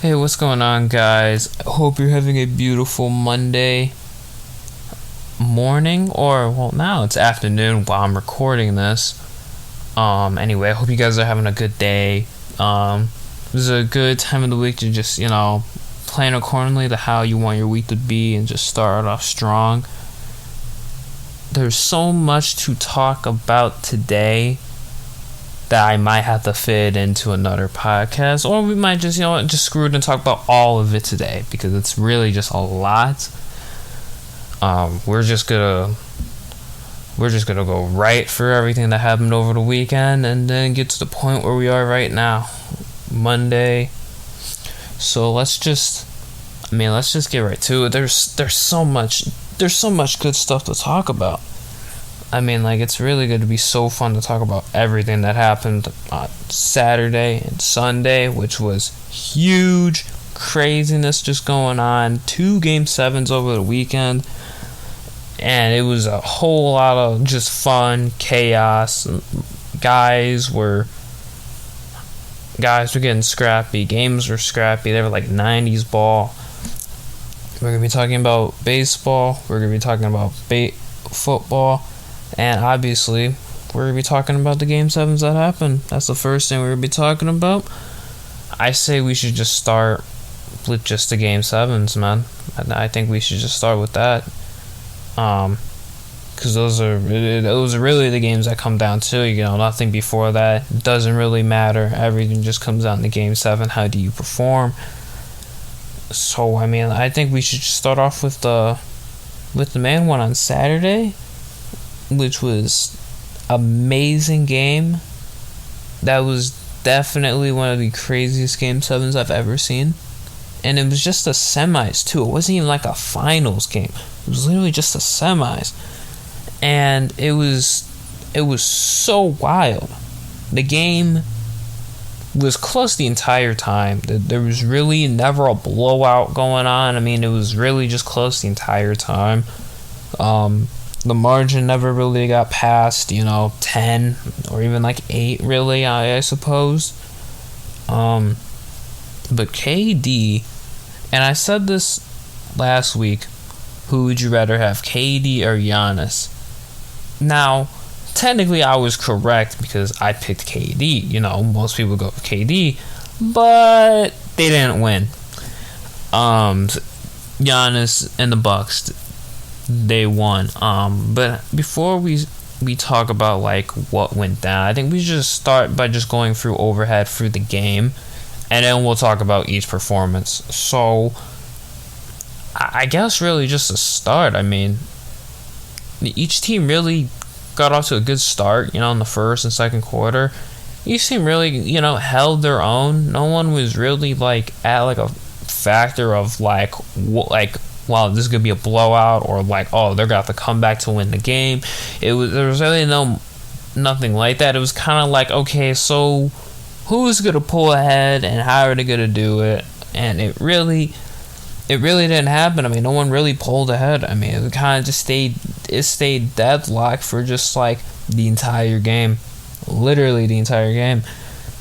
Hey, what's going on, guys? I hope you're having a beautiful Monday morning, or well, now it's afternoon while I'm recording this. Anyway, I hope you guys are having a good day. This is a good time of the week to just, plan accordingly to how you want your week to be and just start off strong. There's so much to talk about today that I might have to fit into another podcast, or we might just screw it and talk about all of it today because it's really just a lot. We're just gonna go right through everything that happened over the weekend and then get to the point where we are right now, Monday. So let's just get right to it. There's so much good stuff to talk about. It's really going to be so fun to talk about everything that happened on Saturday and Sunday, which was huge craziness just going on. 2 Game 7s over the weekend, and it was a whole lot of just fun, chaos. Guys were getting scrappy. Games were scrappy. They were like 90s ball. We're going to be talking about baseball. We're going to be talking about football. And obviously, we're going to be talking about the Game 7s that happened. That's the first thing we're going to be talking about. I say we should just start with just the Game 7s, man. I think we should just start with that. Because those are really the games that come down to, nothing before that. It doesn't really matter. Everything just comes down to Game 7. How do you perform? So, I think we should just start off with the main one on Saturday, which was amazing game. That was definitely one of the craziest Game 7s I've ever seen. And it was just a semis too. It wasn't even like a finals game. It was literally just a semis. And it was so wild. The game was close the entire time. There was really never a blowout going on. It was really just close the entire time. The margin never really got past, 10 or even like 8, really, I suppose. But KD, and I said this last week, who would you rather have, KD or Giannis? Now, technically I was correct because I picked KD. Most people go for KD, but they didn't win. Giannis and the Bucks, they won. But before we talk about like what went down, I think we should just start by just going through overhead through the game, and then we'll talk about each performance. So I guess really just to start, each team really got off to a good start, in the first and second quarter. Each team really, held their own. No one was really like at like a factor of like wow, this is gonna be a blowout, or like, oh, they're gonna have to come back to win the game. There was really nothing like that. It was kind of like, okay, so who's gonna pull ahead and how are they gonna do it? And it really didn't happen. No one really pulled ahead. It kind of just stayed deadlocked for just like the entire game, literally the entire game.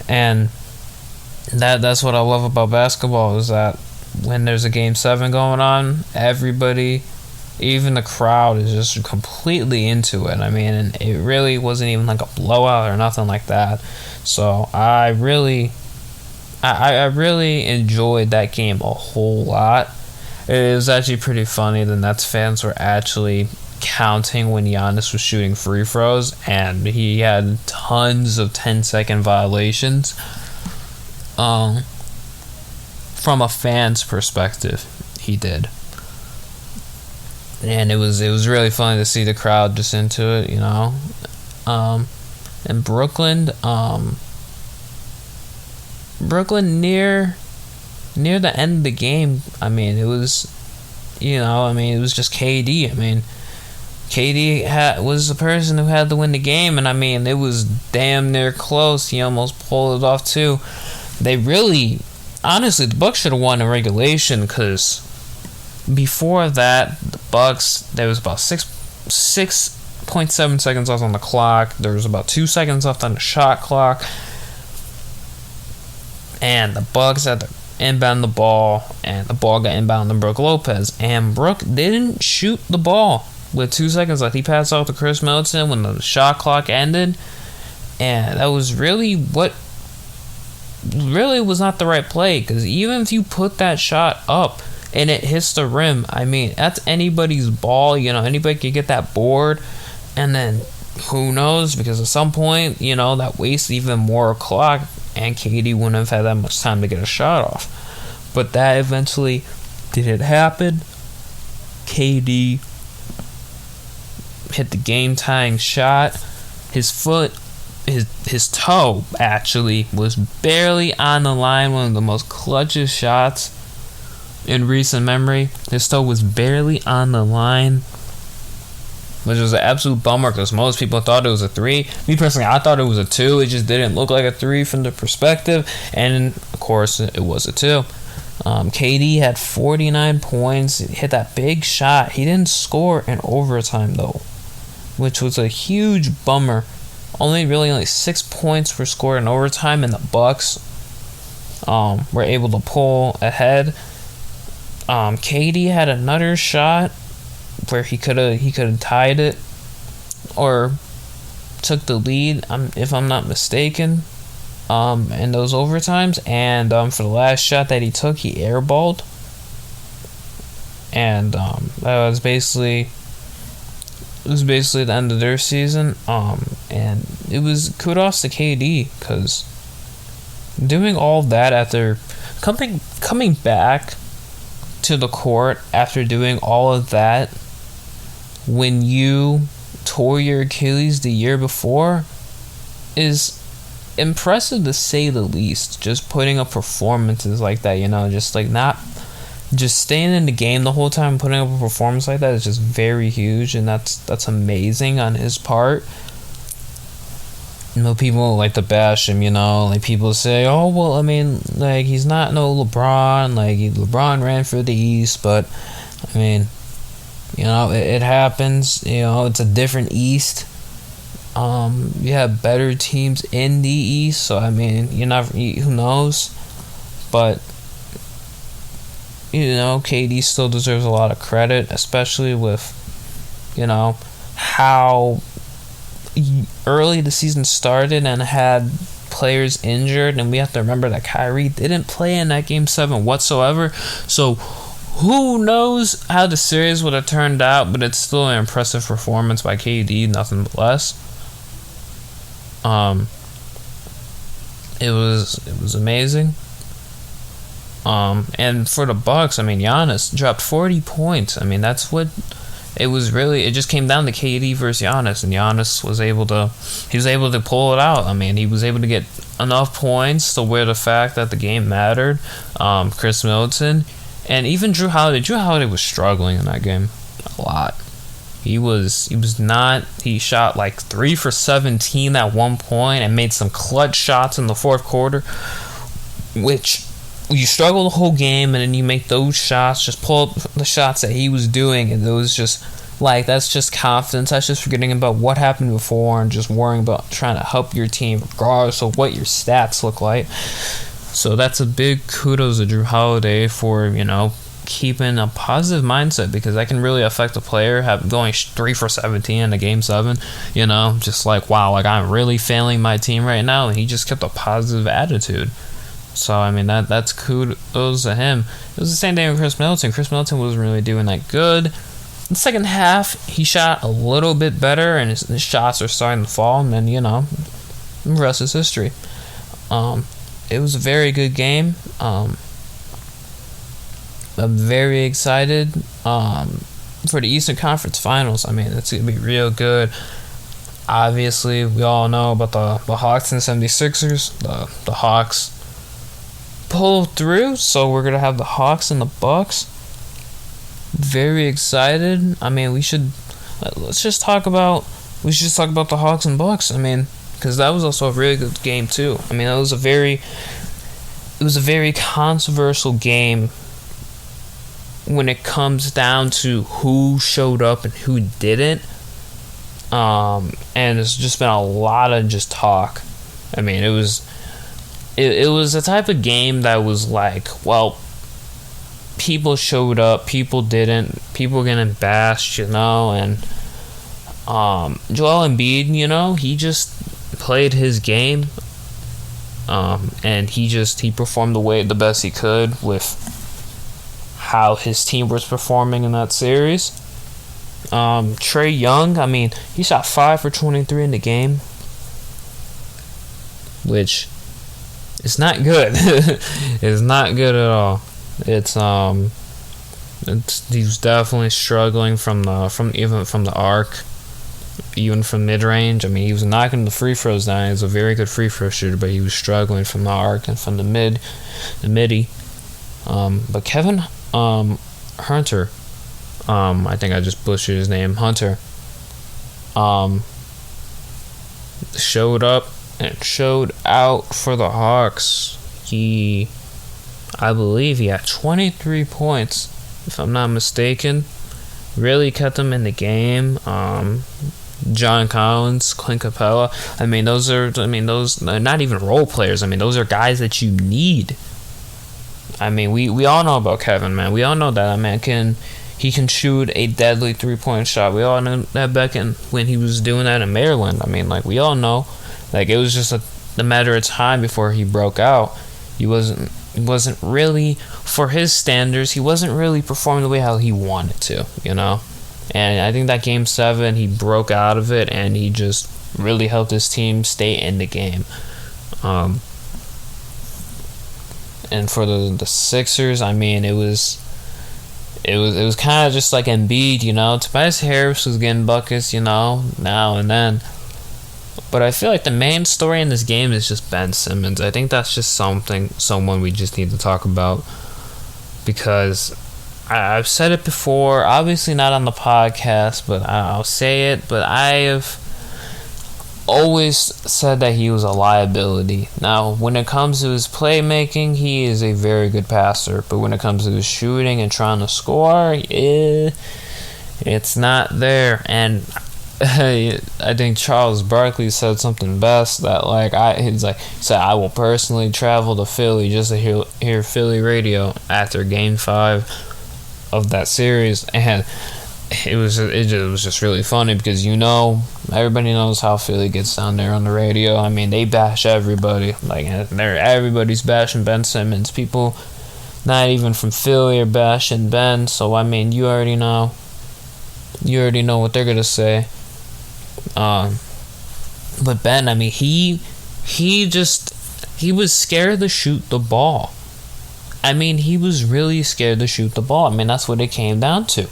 And that's what I love about basketball, is that when there's a Game 7 going on, everybody, even the crowd, is just completely into it. And it really wasn't even like a blowout or nothing like that. So I really enjoyed that game a whole lot. It was actually pretty funny. The Nets fans were actually counting when Giannis was shooting free throws, and he had tons of 10-second violations. From a fan's perspective, he did, and it was really funny to see the crowd just into it, And Brooklyn near the end of the game, it was, it was just KD. KD was the person who had to win the game, and it was damn near close. He almost pulled it off too. They really. Honestly, the Bucks should have won in regulation, because before that, the Bucks, there was about 6.7 seconds left on the clock. There was about 2 seconds left on the shot clock. And the Bucks inbound the ball, and the ball got inbound to Brook Lopez, and Brook didn't shoot the ball with 2 seconds left. He passed off to Chris Middleton when the shot clock ended, and that was really was not the right play, because even if you put that shot up and it hits the rim, I mean, that's anybody's ball. Anybody could get that board, and then who knows, because at some point, that wastes even more clock, and KD wouldn't have had that much time to get a shot off. But that eventually didn't happen. KD hit the game-tying shot. His toe actually was barely on the line. One of the most clutchest shots in recent memory. His toe was barely on the line, which was an absolute bummer, because most people thought it was a 3. Me personally, I thought it was a 2. It just didn't look like a 3 from the perspective, and of course it was a 2. KD had 49 points. He hit that big shot. He didn't score in overtime though, which was a huge bummer. Only 6 points were scored in overtime, and the Bucks were able to pull ahead. KD had another shot where he could have tied it or took the lead, if I'm not mistaken, in those overtimes. And for the last shot that he took, he airballed, and that was basically the end of their season. And it was kudos to KD, because doing all that after coming back to the court after doing all of that when you tore your Achilles the year before is impressive, to say the least. Just putting up performances like that, just staying in the game the whole time, putting up a performance like that is just very huge, and that's amazing on his part. People like to bash him, people say, oh, well, I mean, he's not no LeBron, LeBron ran for the East, but, I mean, it happens, it's a different East. You have better teams in the East, so, I mean, who knows, but, KD still deserves a lot of credit, especially with, how early the season started and had players injured, and we have to remember that Kyrie didn't play in that Game 7 whatsoever, so who knows how the series would have turned out, but it's still an impressive performance by KD, nothing but less. It was amazing. And for the Bucks, I mean, Giannis dropped 40 points. I mean, that's what it was really. It just came down to KD versus Giannis, and Giannis was able to pull it out. I mean, he was able to get enough points to where the fact that the game mattered. Chris Middleton and even Drew Holiday. Drew Holiday was struggling in that game a lot. He shot like 3 for 17 at one point and made some clutch shots in the fourth quarter, which you struggle the whole game, and then you make those shots, just pull up the shots that he was doing, and those just that's just confidence. That's just forgetting about what happened before and just worrying about trying to help your team regardless of what your stats look like. So that's a big kudos to Drew Holiday for keeping a positive mindset, because that can really affect a player going 3 for 17 in a Game 7, just wow, I'm really failing my team right now, and he just kept a positive attitude. So, I mean, that's kudos to him. It was the same thing with Chris Middleton. Chris Middleton wasn't really doing that good. In the second half, he shot a little bit better, and his shots are starting to fall, and then, the rest is history. It was a very good game. I'm very excited for the Eastern Conference Finals. I mean, it's going to be real good. Obviously, we all know about the Hawks and 76ers. The Hawks pull through, so we're going to have the Hawks and the Bucks. Very excited. I mean, let's just talk about the Hawks and Bucks. I mean, because that was also a really good game too. I mean, it was a very controversial game when it comes down to who showed up and who didn't. And it's just been a lot of just talk. I mean, it was it was a type of game that was like, well, people showed up, people didn't, people getting bashed, and Joel Embiid, he just played his game, and he performed the best he could with how his team was performing in that series. Trae Young, he shot 5 for 23 in the game, which is not good. It's not good at all. He was definitely struggling from the arc, even from mid range. He was knocking the free throws down. He was a very good free throw shooter, but he was struggling from the arc and from the midi. But Kevin Hunter, I think I just butchered his name, Hunter, showed up and showed out for the Hawks. I believe he had 23 points, if I'm not mistaken. Really kept them in the game. John Collins, Clint Capella. Those are not even role players. Those are guys that you need. We all know about Kevin, man. We all know that man can shoot a deadly 3-point shot. We all know that back when he was doing that in Maryland. We all know. It was just a matter of time before he broke out. He wasn't really, for his standards, he wasn't really performing the way how he wanted to, And I think that Game 7, he broke out of it, and he just really helped his team stay in the game. And for the Sixers, it was kind of just like Embiid, Tobias Harris was getting buckets, now and then. But I feel like the main story in this game is just Ben Simmons. I think that's just someone we just need to talk about, because I've said it before, obviously not on the podcast, but I'll say it. But I have always said that he was a liability. Now, when it comes to his playmaking, he is a very good passer. But when it comes to his shooting and trying to score, it's not there. And I think Charles Barkley said something best, that he said, I will personally travel to Philly just to hear Philly radio after Game 5 of that series. And it was just really funny, because everybody knows how Philly gets down there on the radio. They bash everybody. Everybody's bashing Ben Simmons. People not even from Philly are bashing Ben. So you already know what they're gonna say. But Ben, he was scared to shoot the ball. He was really scared to shoot the ball. That's what it came down to.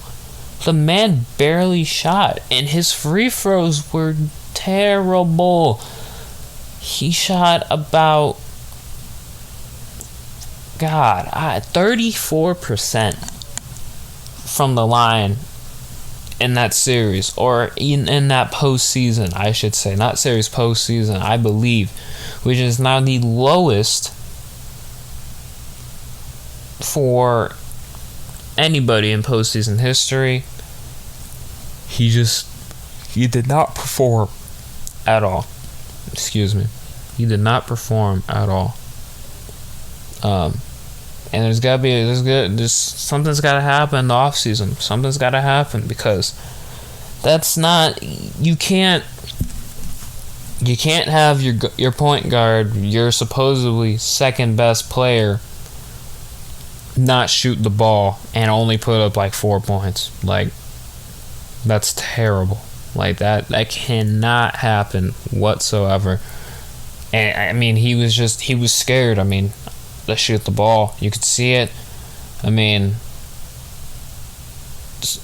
The man barely shot, and his free throws were terrible. He shot about 34% from the line in that series, or in that postseason, I should say. Not series, postseason, I believe, which is now the lowest for anybody in postseason history. He did not perform at all. Excuse me. He did not perform at all. And there's something's got to happen in the off season. Something's got to happen, because you can't have your point guard, your supposedly second best player, not shoot the ball and only put up 4 points. That's terrible. That cannot happen whatsoever. And he was scared. To shoot the ball. You could see it.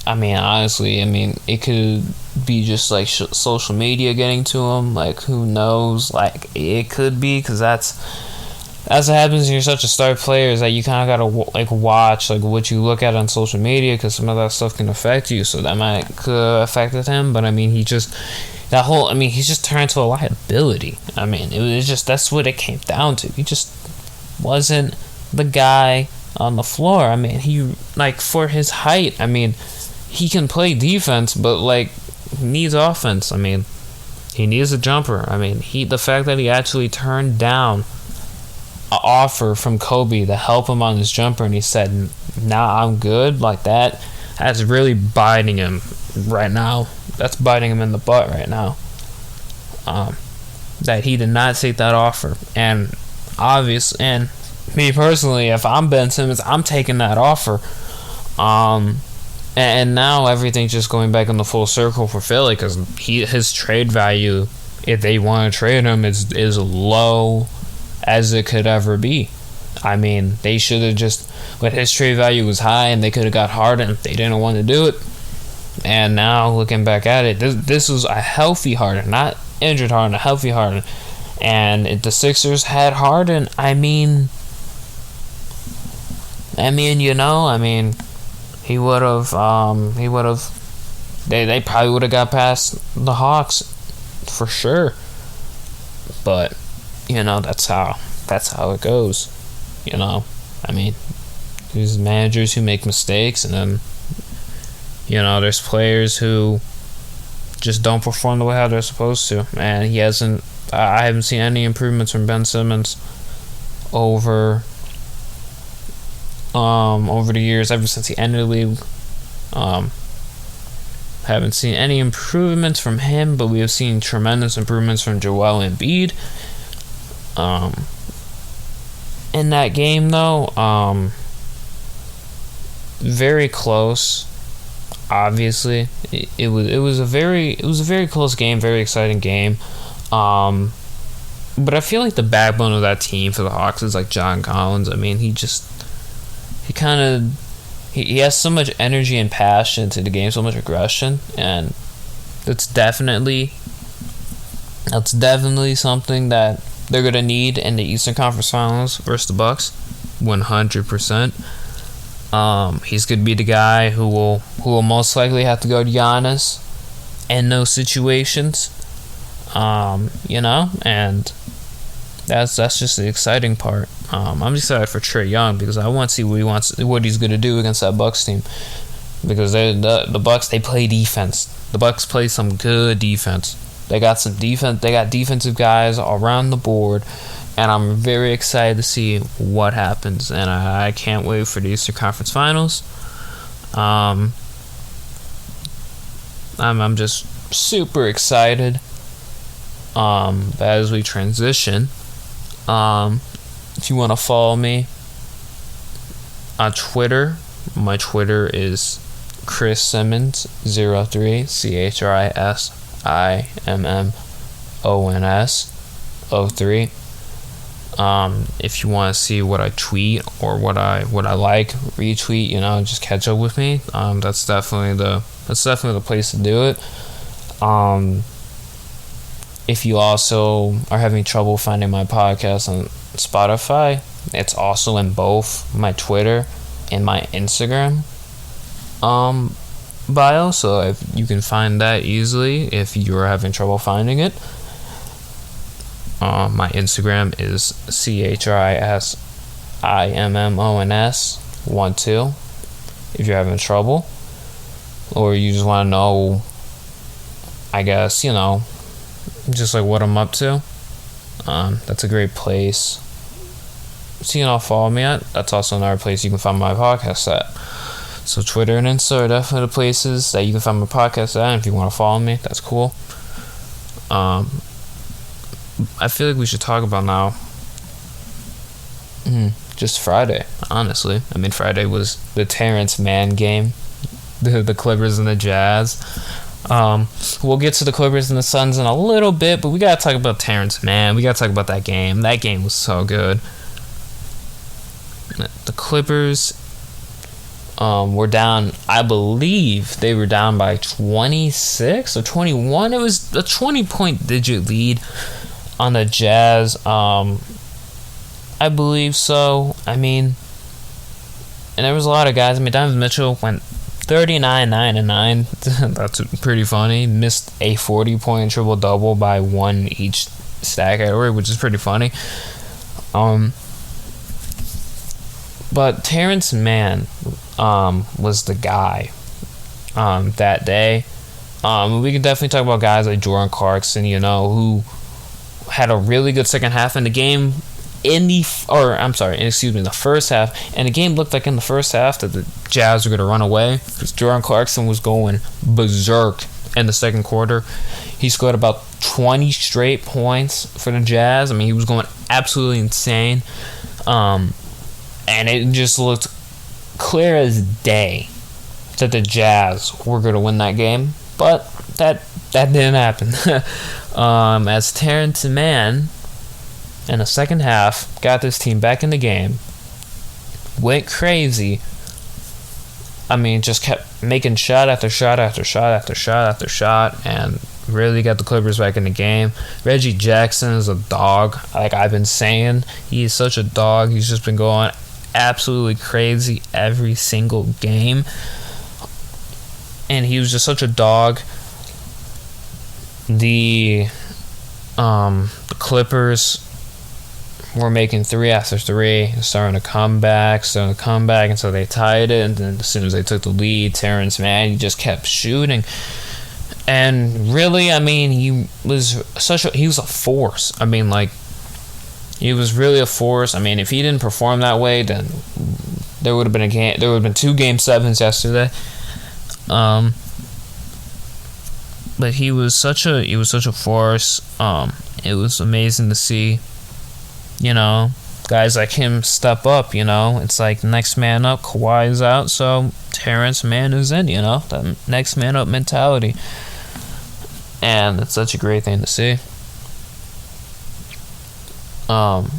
Honestly, it could be just social media getting to him. Who knows? It could be, because that's what happens when you're such a star player, is that you kind of gotta watch what you look at on social media, because some of that stuff can affect you. So that could have affected him. But he just he's just turned to a liability. It was just, that's what it came down to. He just wasn't the guy on the floor. He for his height, he can play defense, but he needs offense. He needs a jumper. The fact that he actually turned down an offer from Kobe to help him on his jumper, and he said, "Nah, I'm good," like that, that's really biting him right now. That's biting him in the butt right now. That he did not take that offer, and obviously, and me personally, if I'm Ben Simmons, I'm taking that offer. And now everything's just going back in the full circle for Philly, because his trade value, if they want to trade him, is low as it could ever be. I mean, they should have just, but his trade value was high, and they could have got Harden if they didn't want to do it. And now looking back at it, this was a healthy Harden, not injured Harden, a healthy Harden. And if the Sixers had Harden, I mean, he would have, they probably would have got past the Hawks for sure. But, that's how it goes. I mean, there's managers who make mistakes, and then, there's players who just don't perform the way how they're supposed to. And I haven't seen any improvements from Ben Simmons over the years, ever since he entered the league. Haven't seen any improvements from him, but we have seen tremendous improvements from Joel Embiid. In that game, though, very close. Obviously, it was a very close game, very exciting game. But I feel like the backbone of that team for the Hawks is like John Collins. I mean, he has so much energy and passion to the game, so much aggression, and that's definitely something that they're gonna need in the Eastern Conference Finals versus the Bucks, 100%. He's gonna be the guy who will most likely have to go to Giannis in those situations, and that's just the exciting part. I'm excited for Trae Young, because I want to see what he's gonna do against that Bucks team, because the Bucks, they play defense. The Bucks play some good defense. They got some defense. They got defensive guys around the board, and I'm very excited to see what happens. And I can't wait for the Eastern Conference Finals. I'm just super excited. As we transition, if you want to follow me on Twitter, my Twitter is Chris Simmons 03, ChrisSimmons 03. If you want to see what I tweet or what I like, retweet, just catch up with me. That's definitely the place to do it. If you also are having trouble finding my podcast on Spotify, it's also in both my Twitter and my Instagram bio, so if you can find that easily if you're having trouble finding it. My Instagram is ChrisSimmons12 if you're having trouble, or you just want to know, I guess, just like what I'm up to. That's a great place. So, follow me at. That's also another place you can find my podcast at. So Twitter and Insta are definitely the places that you can find my podcast at. And if you want to follow me, that's cool. I feel like we should talk about now just Friday, honestly. I mean, Friday was the Terrence Mann game, the Clippers and the Jazz. We'll get to the Clippers and the Suns in a little bit, but we gotta talk about Terrence Mann. We gotta talk about that game. That game was so good. The Clippers were down, I believe they were down by 26 or 21. It was a 20-point digit lead on the Jazz. I believe so. I mean, and there was a lot of guys. I mean, Donovan Mitchell went 39, 9, and 9. That's pretty funny. Missed a 40-point triple-double by one each stat category, which is pretty funny. But Terrence Mann was the guy that day. We can definitely talk about guys like Jordan Clarkson, who had a really good second half in the game. the first half, and the game looked like in the first half that the Jazz were going to run away because Jordan Clarkson was going berserk in the second quarter. He scored about 20 straight points for the Jazz. I mean, he was going absolutely insane, and it just looked clear as day that the Jazz were going to win that game, but that didn't happen. As Terrence Mann in the second half got this team back in the game, went crazy. I mean, just kept making shot after shot after shot after shot after shot, and really got the Clippers back in the game. Reggie Jackson is a dog, like I've been saying. He is such a dog. He's just been going absolutely crazy every single game, and he was just such a dog. The Clippers were making 3 after 3, starting to come back, and so they tied it. And then as soon as they took the lead, Terrence Mann, he just kept shooting. And really, I mean, he was a force. I mean, like, he was really a force. I mean, if he didn't perform that way, then there would have been 2 Game 7s yesterday. But he was such a force. It was amazing to see, guys like him step up. It's like next man up. Kawhi is out, so Terrence Mann is in. That next man up mentality, and it's such a great thing to see. And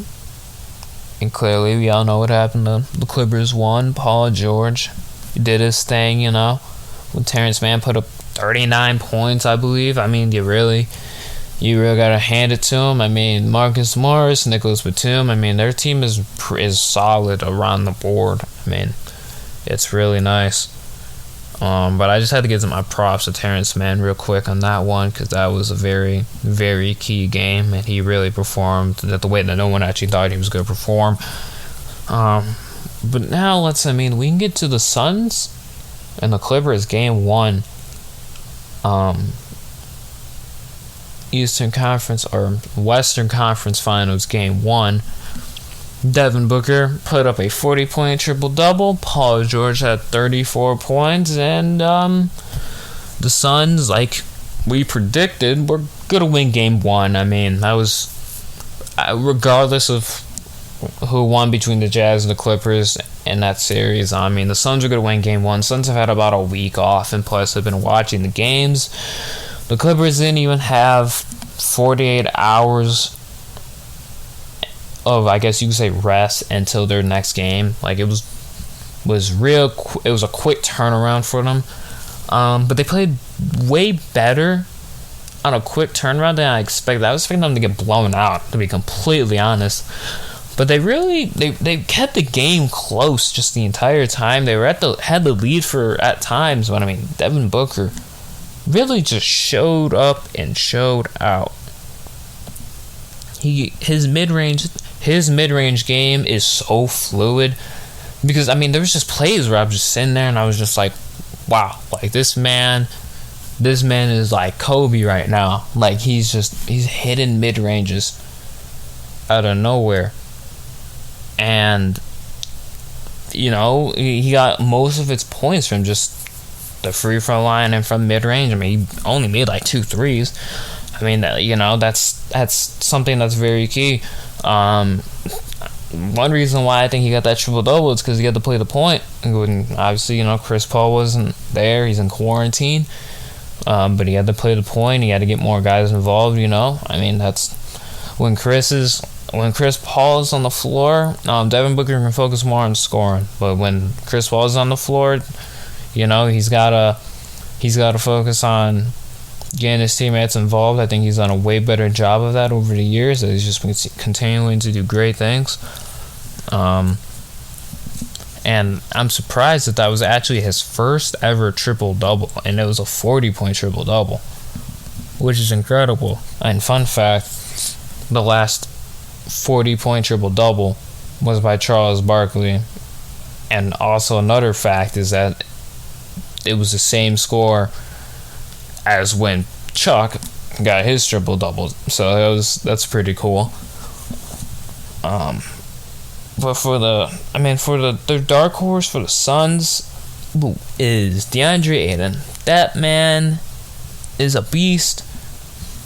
clearly we all know what happened. The Clippers won. Paul George did his thing. When Terrence Mann put up 39 points, I believe. I mean, you really gotta hand it to him. I mean, Marcus Morris, Nicholas Batum. I mean, their team is solid around the board. I mean, it's really nice. But I just had to give my props to Terrence Mann real quick on that one, because that was a very, very key game, and he really performed the way that no one actually thought he was going to perform. But now we can get to the Suns and the Clippers game 1. Eastern Conference or Western Conference Finals game 1. Devin Booker put up a 40-point triple-double. Paul George had 34 points, and the Suns, like we predicted, were gonna win game 1. I mean, that was regardless of who won between the Jazz and the Clippers in that series. I mean, the Suns are gonna win game 1. Suns have had about a week off, and plus they've been watching the games. The Clippers didn't even have 48 hours of, I guess you could say, rest until their next game. Like, it was a quick turnaround for them. But they played way better on a quick turnaround than I expected. I was expecting them to get blown out, to be completely honest. But they kept the game close just the entire time. They had the lead at times, but I mean, Devin Booker really just showed up and showed out. His mid-range game is so fluid, because I mean, there was just plays where I was just sitting there and I was just like, wow, like this man is like Kobe right now. Like, he's hitting mid-ranges out of nowhere. And he got most of his points from just the free throw line and from mid-range. I mean, he only made like 2 threes. I mean, that's something that's very key. One reason why I think he got that triple-double is because he had to play the point. And obviously, Chris Paul wasn't there. He's in quarantine. But he had to play the point. He had to get more guys involved, I mean, that's when Chris Paul is on the floor, Devin Booker can focus more on scoring. But when Chris Paul is on the floor, he's gotta focus on getting his teammates involved. I think he's done a way better job of that over the years. He's just been continuing to do great things. And I'm surprised that was actually his first ever triple-double, and it was a 40-point triple-double, which is incredible. And fun fact, the last 40-point triple-double was by Charles Barkley. And also another fact is that it was the same score as when Chuck got his triple-double. So that's pretty cool. But for the dark horse for the Suns is Deandre Ayton. That man is a beast.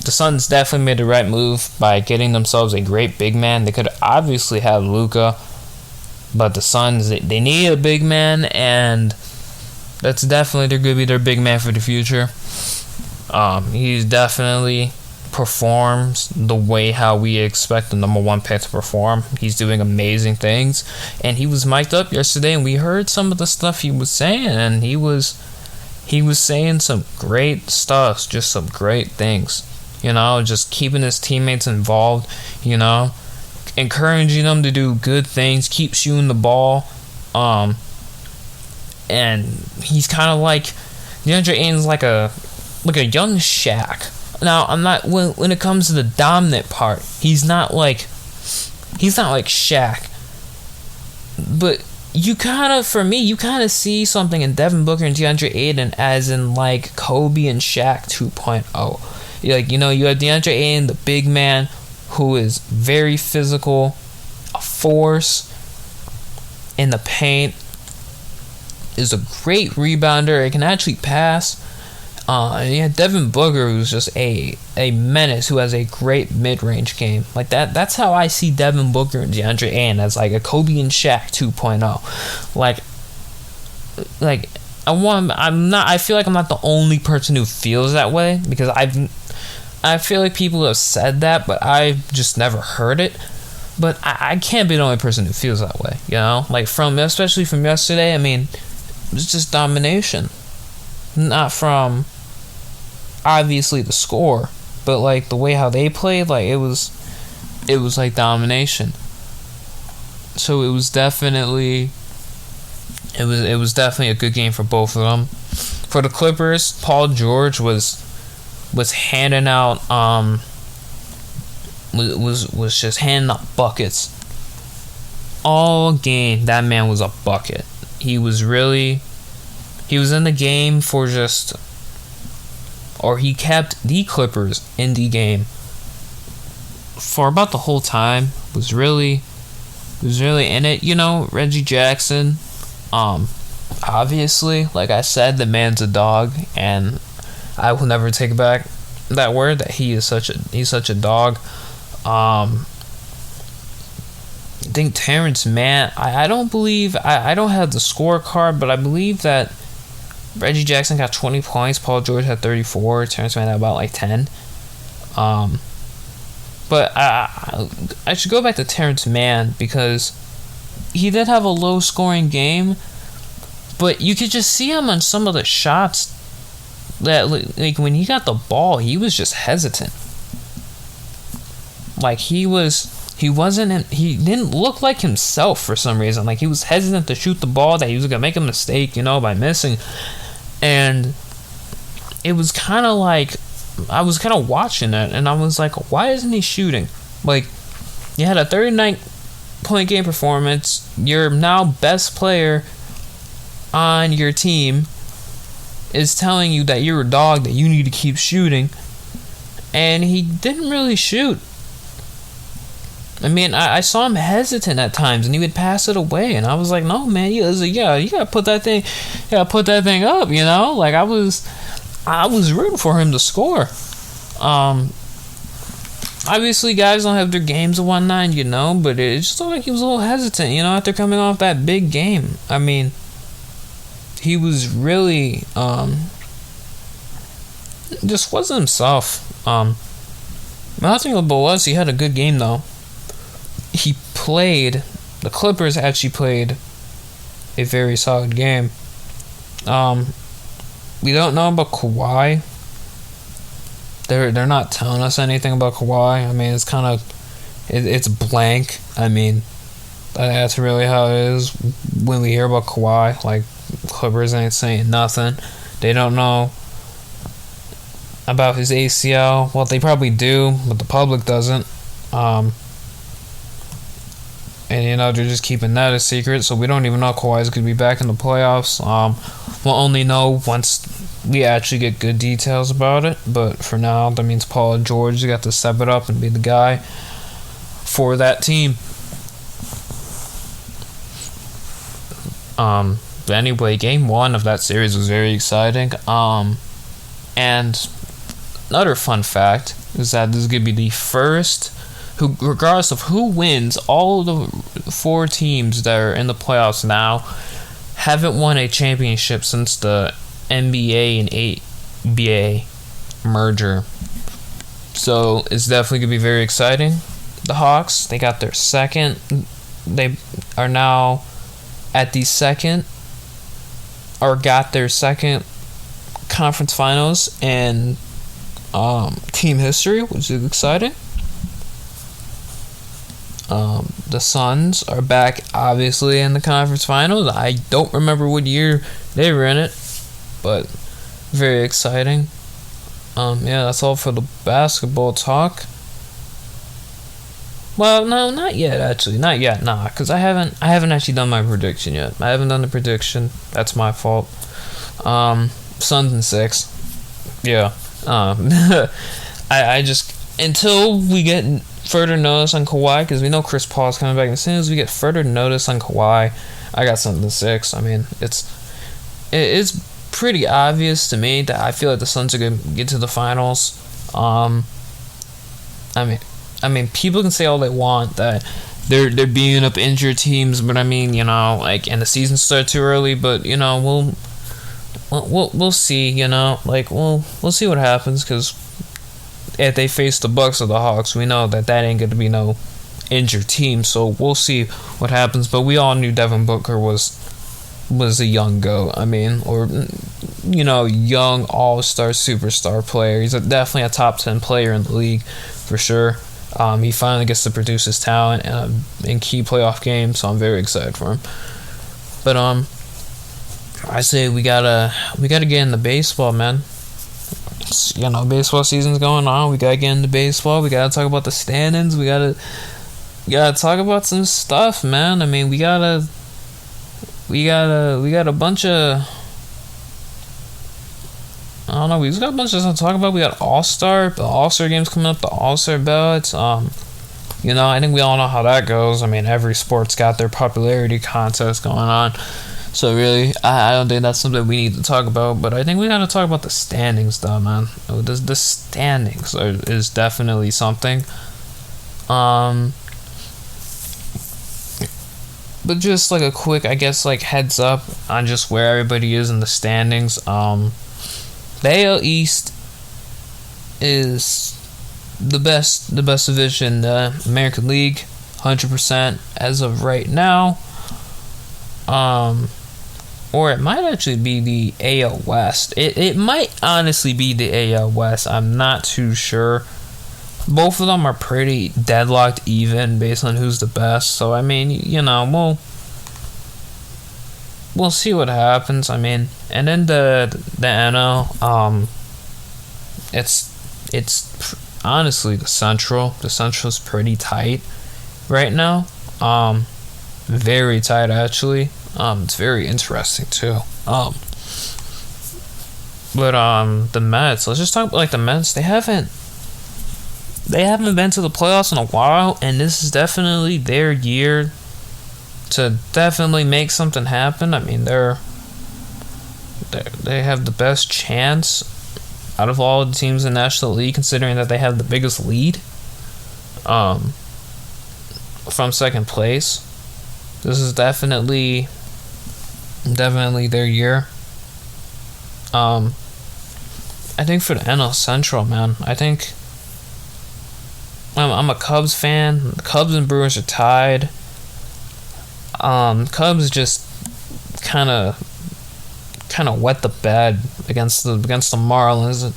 The Suns definitely made the right move by getting themselves a great big man. They could obviously have Luka, but the Suns, they need a big man, and that's definitely they're going to be their big man for the future. He definitely performs the way how we expect the number one pick to perform. He's doing amazing things, and he was mic'd up yesterday, and we heard some of the stuff he was saying, and he was saying some great stuff, just some great things. Just keeping his teammates involved, encouraging them to do good things, keep shooting the ball. And he's kind of like DeAndre Ayton's like a young Shaq. Now, I'm not when it comes to the dominant part, he's not like Shaq. But you kind of see something in Devin Booker and DeAndre Ayton as in like Kobe and Shaq 2.0. You have DeAndre Ayton, the big man, who is very physical, a force in the paint, is a great rebounder. It can actually pass. Devin Booker, who's just a menace, who has a great mid-range game. Like that. That's how I see Devin Booker and DeAndre Ayton, as like a Kobe and Shaq 2.0. I feel like I'm not the only person who feels that way, because I feel like people have said that, but I've just never heard it. But I can't be the only person who feels that way, especially from yesterday. I mean, it was just domination. Not from, obviously, the score, but, like, the way how they played, like, it was like, domination. So it was definitely a good game for both of them. For the Clippers, Paul George was handing out was just handing out buckets all game. That man was a bucket. He was in the game for he kept the Clippers in the game for about the whole time. Was really in it. Reggie Jackson, obviously, like I said, the man's a dog, and I will never take back that word, that he's such a dog. I think Terrence Mann, I don't have the scorecard, but I believe that Reggie Jackson got 20 points, Paul George had 34, Terrence Mann had about like 10. But I should go back to Terrence Mann, because he did have a low scoring game, but you could just see him on some of the shots that, like, when he got the ball, he was just hesitant. Like, he didn't look like himself for some reason. Like, he was hesitant to shoot the ball, that he was gonna make a mistake, by missing. And it was kind of like, I was kind of watching it, and I was like, why isn't he shooting? Like, you had a 39-point game performance, your now best player on your team is telling you that you're a dog, that you need to keep shooting, and he didn't really shoot. I mean, I saw him hesitant at times, and he would pass it away, and I was like, no, man, you gotta put that thing up, Like, I was rooting for him to score. Obviously, guys don't have their games and whatnot, but it just looked like he was a little hesitant, after coming off that big game. I mean, he was really, just wasn't himself. Another thing about he had a good game, though. The Clippers actually played a very solid game. We don't know about Kawhi. They're not telling us anything about Kawhi. I mean, it's kind of, it's blank. I mean, that's really how it is when we hear about Kawhi. Like, Clippers ain't saying nothing. They don't know about his ACL. Well, they probably do, but the public doesn't. And, they're just keeping that a secret, so we don't even know if Kawhi's going to be back in the playoffs. We'll only know once we actually get good details about it, but for now, that means Paul George got to step it up and be the guy for that team. But anyway, game 1 of that series was very exciting. And another fun fact is that this is gonna be the first, who, regardless of who wins, all of the 4 teams that are in the playoffs now haven't won a championship since the NBA and ABA merger. So it's definitely gonna be very exciting. The Hawks, they got their second. They are now at the second, or got their second conference finals in team history, which is exciting. The Suns are back, obviously, in the conference finals. I don't remember what year they were in it, but very exciting. Yeah, that's all for the basketball talk. Well, no, not yet. Actually, not yet. Nah, because I haven't actually done my prediction yet. I haven't done the prediction. That's my fault. Suns in 6. Yeah. I just, until we get further notice on Kawhi, because we know Chris Paul's coming back. As soon as we get further notice on Kawhi, I got Suns in 6. I mean, it's pretty obvious to me that I feel like the Suns are gonna get to the finals. I mean, people can say all they want that they're beating up injured teams, but I mean, like, and the season started too early. But we'll see. We'll see what happens, because if they face the Bucks or the Hawks, we know that ain't gonna be no injured team. So we'll see what happens. But we all knew Devin Booker was a young GOAT. I mean, or young all-star superstar player. He's definitely a top 10 player in the league for sure. He finally gets to produce his talent in key playoff games, so I'm very excited for him. But I say we gotta get into baseball, man. Baseball season's going on. We gotta get into baseball. We gotta talk about the standings. We gotta talk about some stuff, man. I mean, we got a bunch of, I don't know. We just got a bunch of stuff to talk about. We got the All-Star games coming up, the All-Star ballots. I think we all know how that goes. I mean, every sport's got their popularity contest going on. So really, I don't think that's something we need to talk about. But I think we got to talk about the standings, though, man. The standings is definitely something. But just like a quick, I guess, like heads up on just where everybody is in the standings. The AL East is the best division in the American League, 100% as of right now. Or it might actually be the AL West. It might honestly be the AL West. I'm not too sure. Both of them are pretty deadlocked even based on who's the best. So I mean, we'll see what happens. I mean, and then the NL, it's honestly the Central. The Central's pretty tight right now. Very tight actually. It's very interesting too. But the Mets. Let's just talk about the Mets. They haven't been to the playoffs in a while, and this is definitely their year to definitely make something happen. I mean, they have the best chance out of all the teams in the National League, considering that they have the biggest lead from second place. This is definitely their year. I think for the NL Central, man, I think I'm a Cubs fan. The Cubs and Brewers are tied. Cubs just kind of wet the bed against the Marlins, and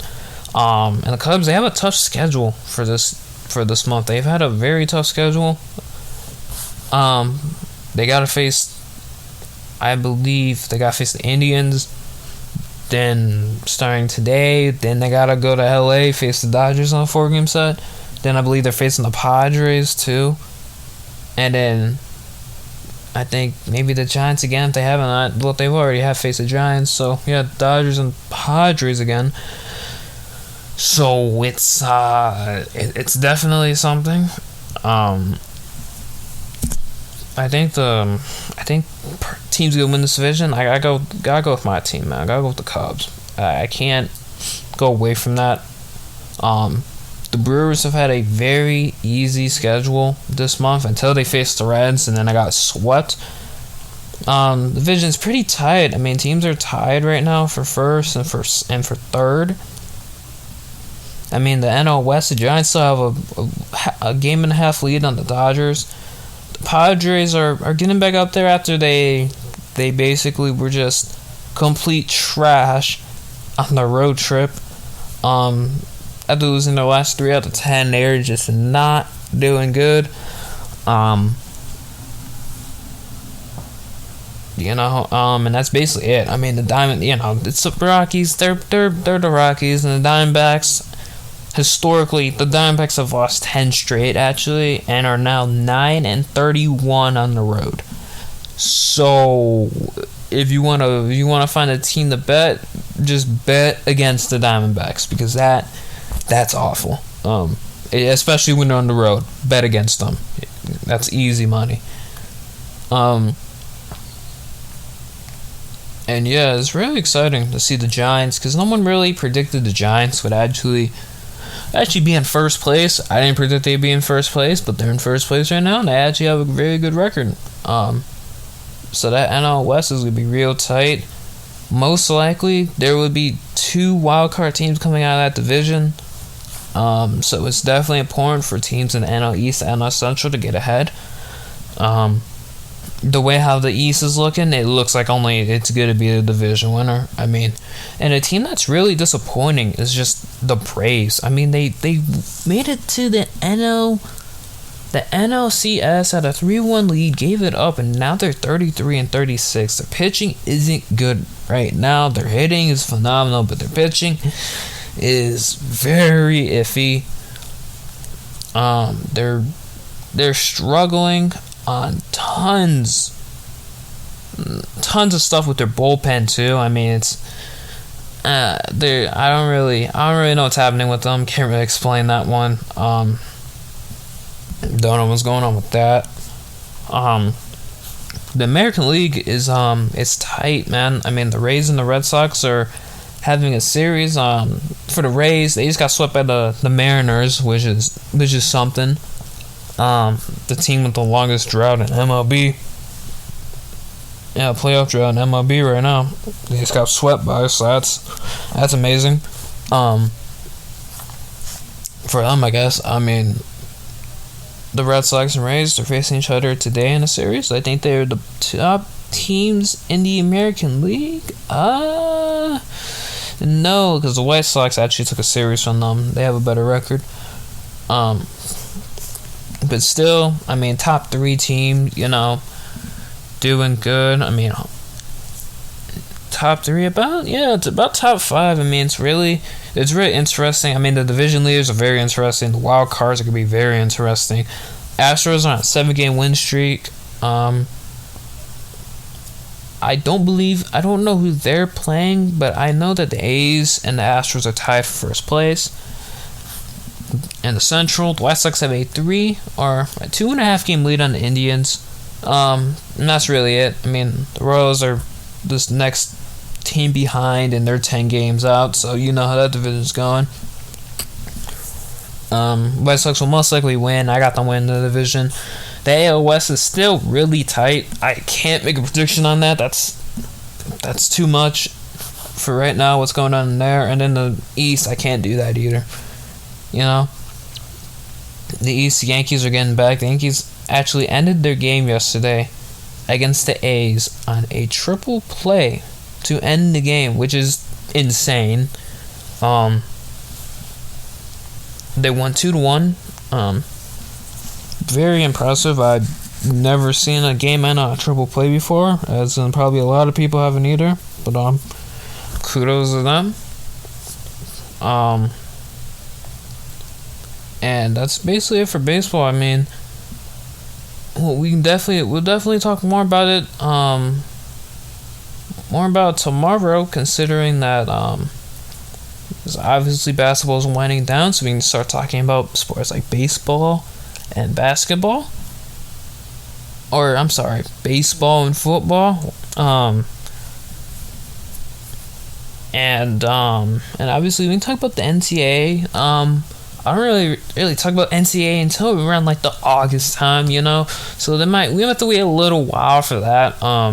the Cubs, they have a tough schedule for this month. They've had a very tough schedule. They gotta face, I believe, the Indians. Then starting today, then they gotta go to LA, face the Dodgers on a 4-game set. Then I believe they're facing the Padres too, and then I think maybe the Giants again. If they haven't, well, they've already faced the Giants. So yeah, Dodgers and Padres again. So it's definitely something. teams gonna win this division. I gotta go with my team, man. I gotta go with the Cubs. I can't go away from that. The Brewers have had a very easy schedule this month until they faced the Reds, and then I got swept. The division's pretty tight. I mean, teams are tied right now for first and for third. I mean, the NL West, the Giants still have a game and a half lead on the Dodgers. The Padres are getting back up there after they basically were just complete trash on the road trip. After losing their last 3 out of 10, they're just not doing good. And that's basically it. I mean, the it's the Rockies. They're the Rockies, and the Diamondbacks. Historically, the Diamondbacks have lost 10 straight, actually, and are now 9-31 on the road. So, if you wanna find a team to bet, just bet against the Diamondbacks, because that's awful. Especially when they're on the road, bet against them. That's easy money. And yeah, it's really exciting to see the Giants, because no one really predicted the Giants would actually be in first place. I didn't predict they'd be in first place, but they're in first place right now, and they actually have a very good record. So that NL West is going to be real tight. Most likely, there would be 2 wildcard teams coming out of that division. So it's definitely important for teams in the NL East and NL Central to get ahead. The way how the East is looking, it looks like only it's going to be the division winner. I mean, and a team that's really disappointing is just the Braves. I mean, they made it to the NLCS at a 3-1 lead, gave it up, and now they're 33-36. Their pitching isn't good right now. Their hitting is phenomenal, but their pitching is very iffy. They're struggling on tons of stuff with their bullpen too. I mean, it's I don't really know what's happening with them. Can't really explain that one. Don't know what's going on with that. The American League is it's tight, man. I mean, the Rays and the Red Sox are having a series. For the Rays, they just got swept by the Mariners, which is something. The team with the longest drought in MLB. Yeah, playoff drought in MLB right now. They just got swept by, so that's amazing. For them, I guess. I mean, the Red Sox and Rays are facing each other today in a series. I think they're the top teams in the American League. No, because the White Sox actually took a series from them. They have a better record. But still, I mean, top 3 team, doing good. I mean, top 3 it's about top 5. I mean, it's really interesting. I mean, the division leaders are very interesting. The wild cards are going to be very interesting. Astros are on a 7-game win streak. I don't know who they're playing, but I know that the A's and the Astros are tied for first place. In the Central, the White Sox have a 2.5 game lead on the Indians. And that's really it. I mean, the Royals are this next team behind, and they're 10 games out, so you know how that division's going. White Sox will most likely win. I got them winning the division. The AL West is still really tight. I can't make a prediction on that. That's too much for right now, what's going on in there. And then the East, I can't do that either. The East, the Yankees are getting back. The Yankees actually ended their game yesterday against the A's on a triple play to end the game, which is insane. They won 2-1. Very impressive. I've never seen a game end on a triple play before, as in probably a lot of people haven't either. But kudos to them. And that's basically it for baseball. I mean, we'll definitely talk more about it. More about tomorrow, considering that obviously basketball is winding down, so we can start talking about sports like baseball and basketball. or I'm sorry, baseball and football. And obviously we can talk about the NCAA. I don't really talk about NCAA until around like the August time, So we have to wait a little while for that. I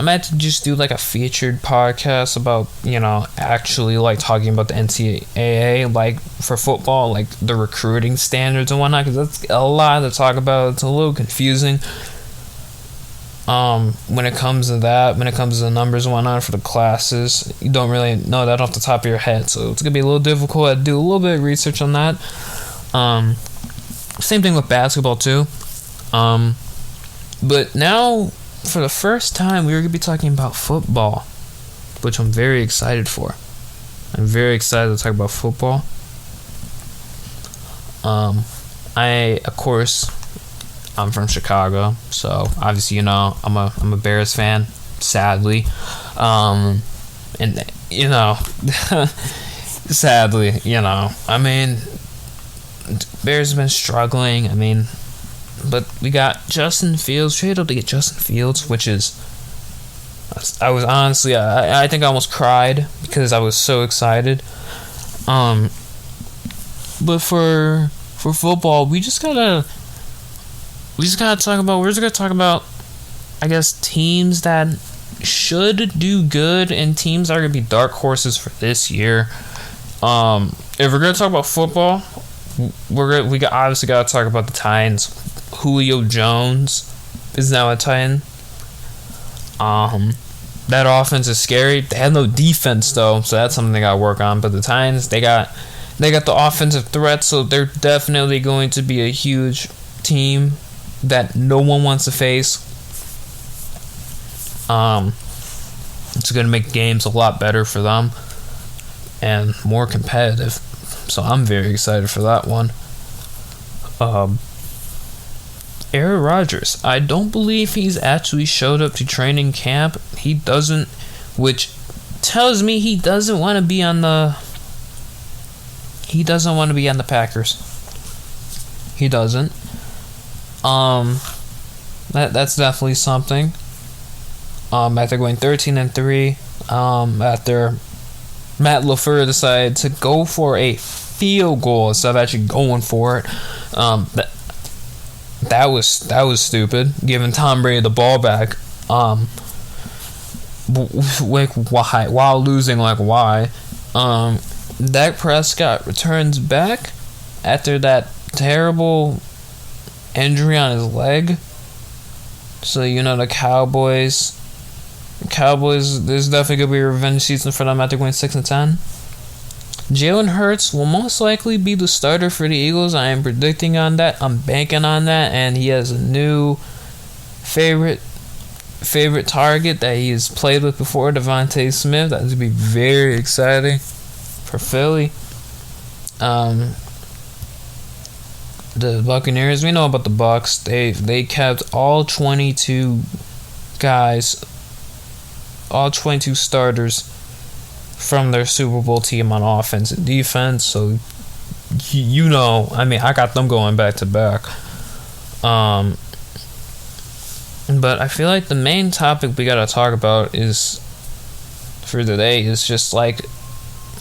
might have to just do like a featured podcast about, actually like talking about the NCAA, like for football, like the recruiting standards and whatnot, because that's a lot to talk about. It's a little confusing. When it comes to that, when it comes to the numbers and whatnot for the classes, you don't really know that off the top of your head, so it's gonna be a little difficult. I do a little bit of research on that. Same thing with basketball too. But now, for the first time, we're gonna be talking about football, which I'm very excited for. I'm very excited to talk about football. I'm from Chicago, so obviously, I'm a Bears fan, sadly. Sadly, I mean, Bears have been struggling, but we got Justin Fields, traded up to get Justin Fields, which is, I was honestly, I think I almost cried because I was so excited. But for football, we're just gonna talk about, I guess, teams that should do good and teams that are gonna be dark horses for this year. If we're gonna talk about football, we obviously gotta talk about the Titans. Julio Jones is now a Titan. That offense is scary. They have no defense though, so that's something they gotta work on. But the Titans, they got the offensive threat, so they're definitely going to be a huge team that no one wants to face. It's going to make games a lot better for them and more competitive. So I'm very excited for that one. Aaron Rodgers, I don't believe he's actually showed up to training camp. He doesn't, which tells me he doesn't want to be on the Packers. He doesn't. That's definitely something. After going 13-3, after Matt LaFleur decided to go for a field goal instead of actually going for it, that was stupid. Giving Tom Brady the ball back, while losing, why? Dak Prescott returns back after that terrible injury on his leg. So the Cowboys, there's definitely gonna be a revenge season for them after going 6-10. Jalen Hurts will most likely be the starter for the Eagles. I am predicting on that. I'm banking on that, and he has a new favorite target that he has played with before, Devontae Smith. That's gonna be very exciting for Philly. The Buccaneers, we know about the Bucs. They kept all 22 guys, all 22 starters from their Super Bowl team on offense and defense. So I got them going back to back. But I feel like the main topic we gotta talk about is for today is just like,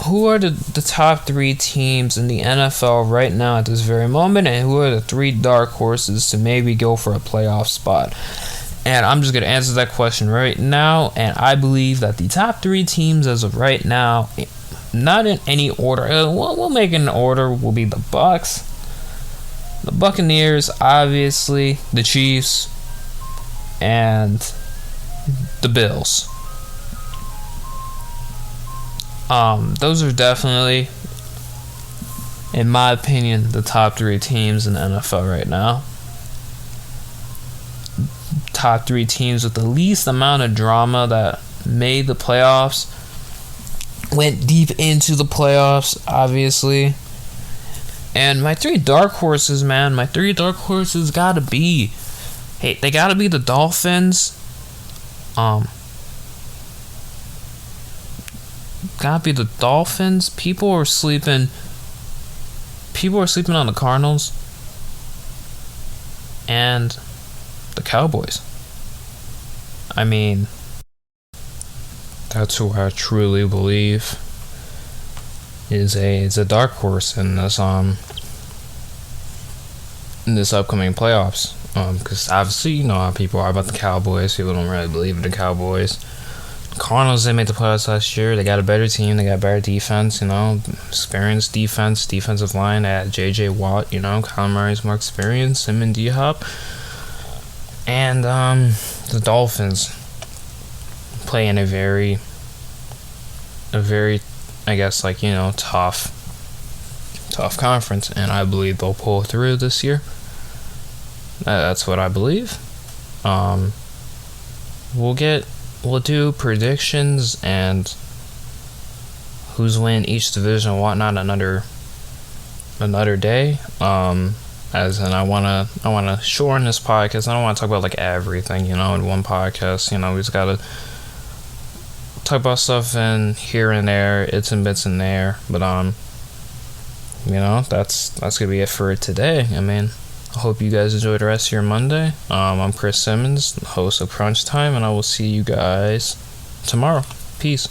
who are the top 3 teams in the NFL right now at this very moment, and who are the 3 dark horses to maybe go for a playoff spot? And I'm just going to answer that question right now, and I believe that the top 3 teams as of right now, not in any order, we'll make it in order, will be the Bucs, the Buccaneers, obviously, the Chiefs, and the Bills. Those are definitely, in my opinion, the top 3 teams in the NFL right now. Top 3 teams with the least amount of drama that made the playoffs, went deep into the playoffs, obviously. And my 3 dark horses, man, gotta be, they gotta be the Dolphins. Gotta be the Dolphins. People are sleeping on the Cardinals. and the Cowboys. I mean, that's who I truly believe is a dark horse in this upcoming playoffs. Because obviously you know how people are about the Cowboys. People don't really believe in the Cowboys. Cardinals, they made the playoffs last year. They got a better team. They got better defense, you know. Experienced defense, defensive line. They had J.J. Watt, you know. Kyler Murray's more experienced. Him and D-Hop. And the Dolphins play in a very, I guess, like, you know, tough conference. And I believe they'll pull through this year. That's what I believe. We'll do predictions and who's winning each division and whatnot another day. As in I wanna shorten this podcast. I don't wanna talk about like everything, you know, in one podcast. You know, we just gotta talk about stuff in here and there, it's and bits in there. But you know, that's gonna be it for today. I mean, I hope you guys enjoy the rest of your Monday. I'm Chris Simmons, host of Crunch Time, and I will see you guys tomorrow. Peace.